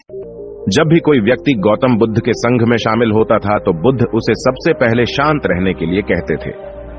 जब भी कोई व्यक्ति गौतम बुद्ध के संघ में शामिल होता था तो बुद्ध उसे सबसे पहले शांत रहने के लिए कहते थे।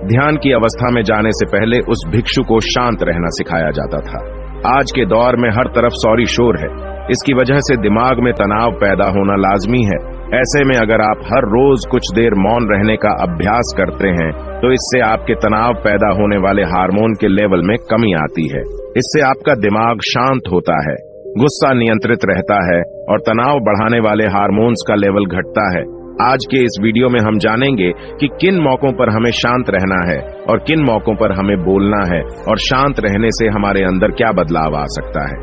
ध्यान की अवस्था में जाने से पहले उस भिक्षु को शांत रहना सिखाया जाता था। आज के दौर में हर तरफ सौरी शोर है। इसकी वजह से दिमाग में तनाव पैदा होना लाजमी है। ऐसे में अगर आप हर रोज कुछ देर मौन रहने का अभ्यास करते हैं तो इससे आपके तनाव पैदा होने वाले हार्मोन के लेवल में कमी आती है। इससे आपका दिमाग शांत होता है, गुस्सा नियंत्रित रहता है और तनाव बढ़ाने वाले हार्मोन्स का लेवल घटता है। आज के इस वीडियो में हम जानेंगे कि किन मौकों पर हमें शांत रहना है और किन मौकों पर हमें बोलना है और शांत रहने से हमारे अंदर क्या बदलाव आ सकता है।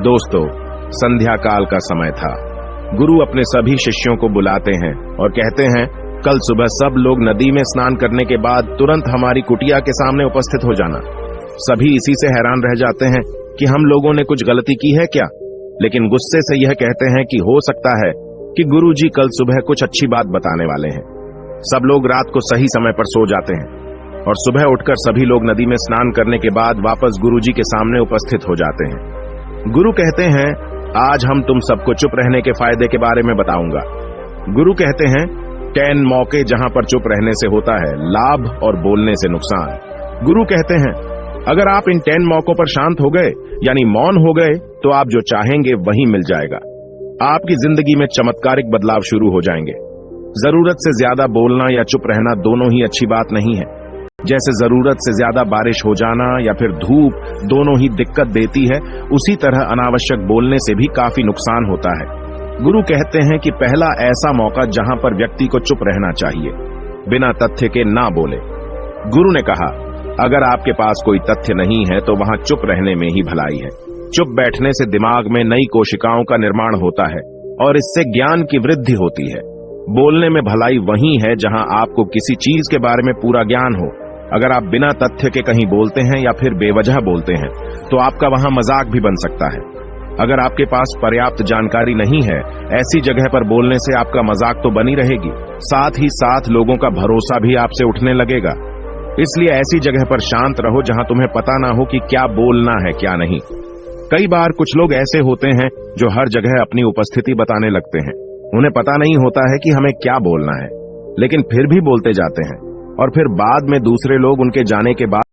दोस्तों, संध्या काल का समय था। गुरु अपने सभी शिष्यों को बुलाते हैं और कहते हैं, कल सुबह सब लोग नदी में स्नान करने के बाद तुरंत हमारी कुटिया के सामने उपस्थित हो जाना। सभी इसी से हैरान रह जाते हैं कि हम लोगों ने कुछ गलती की है क्या, लेकिन गुस्से से यह कहते हैं कि हो सकता है कि गुरुजी कल सुबह कुछ अच्छी बात बताने वाले हैं। सब लोग रात को सही समय पर सो जाते हैं और सुबह उठकर सभी लोग नदी में स्नान करने के बाद वापस गुरुजी के सामने उपस्थित हो जाते हैं। गुरु कहते हैं, आज हम तुम सबको चुप रहने के फायदे के बारे में बताऊंगा। गुरु कहते हैं, 10 मौके जहां पर चुप रहने से होता है लाभ और बोलने से नुकसान। गुरु कहते हैं, अगर आप इन 10 मौकों पर शांत हो गए यानी मौन हो गए तो आप जो चाहेंगे वही मिल जाएगा। आपकी जिंदगी में चमत्कारिक बदलाव शुरू हो जाएंगे। जरूरत से ज्यादा बोलना या चुप रहना दोनों ही अच्छी बात नहीं है। जैसे जरूरत से ज्यादा बारिश हो जाना या फिर धूप दोनों ही दिक्कत देती है, उसी तरह अनावश्यक बोलने से भी काफी नुकसान होता है। गुरु कहते हैं कि पहला ऐसा मौका जहां पर व्यक्ति को चुप रहना चाहिए, बिना तथ्य के ना बोले। गुरु ने कहा, अगर आपके पास कोई तथ्य नहीं है तो वहां चुप रहने में ही भलाई है। चुप बैठने से दिमाग में नई कोशिकाओं का निर्माण होता है और इससे ज्ञान की वृद्धि होती है। बोलने में भलाई वही है जहां आपको किसी चीज के बारे में पूरा ज्ञान हो। अगर आप बिना तथ्य के कहीं बोलते हैं या फिर बेवजह बोलते हैं तो आपका वहां मजाक भी बन सकता है। अगर आपके पास पर्याप्त जानकारी नहीं है, ऐसी जगह पर बोलने से आपका मजाक तो बनी रहेगी, साथ ही साथ लोगों का भरोसा भी आपसे उठने लगेगा। इसलिए ऐसी जगह पर शांत रहो जहां तुम्हें पता ना हो कि क्या बोलना है क्या नहीं। कई बार कुछ लोग ऐसे होते हैं जो हर जगह अपनी उपस्थिति बताने लगते हैं। उन्हें पता नहीं होता है कि हमें क्या बोलना है, लेकिन फिर भी बोलते जाते हैं और फिर बाद में दूसरे लोग उनके जाने के बाद